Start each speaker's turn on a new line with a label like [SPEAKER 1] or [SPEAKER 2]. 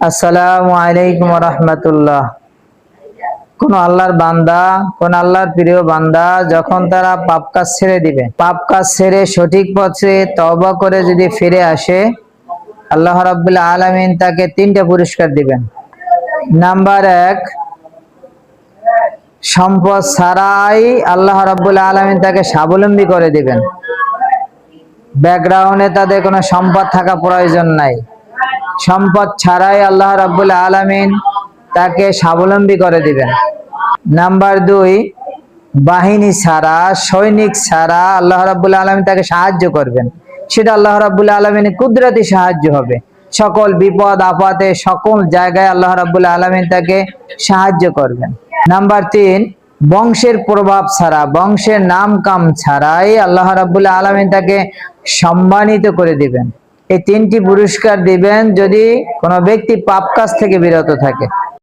[SPEAKER 1] আসসালামু আলাইকুম ওয়া রাহমাতুল্লাহ। কোন আল্লাহর বান্দা, কোন আল্লাহর প্রিয় বান্দা যখন তারা পাপ কাজ ছেড়ে দিবে, পাপ কাজ ছেড়ে সঠিক পথে তওবা করে যদি ফিরে আসে, আল্লাহ রাব্বুল আলামিন তাকে 3টা পুরস্কার দিবেন। নাম্বার 1, সম্পদ ছাড়াই আল্লাহ রাব্বুল আলামিন তাকে স্বাবলম্বী করে দিবেন। ব্যাকগ্রাউন্ডে তাদের কোনো সম্পদ থাকা প্রয়োজন নাই, সম্পদ ছাড়াই আল্লাহ রাব্বুল আলামিন তাকে স্বাবলম্বী করে দিবেন। নাম্বার 2, বাহিনী ছাড়া, সৈনিক ছাড়া আল্লাহ রাব্বুল আলামিন তাকে সাহায্য করবেন। সেটা আল্লাহ রাব্বুল আলামিনের কুদরতি সাহায্য হবে। সকল বিপদ আপদে সকল জায়গায় আল্লাহ রাব্বুল আলামিন তাকে সাহায্য করবেন। নাম্বার 3, বংশের প্রভাব ছাড়া, বংশের নাম কাম ছাড়াই আল্লাহ রাব্বুল আলামিন তাকে সম্মানিত করে দিবেন। এই 3টি পুরস্কার দিবেন যদি কোনো ব্যক্তি পাপ কাজ থেকে বিরত থাকে।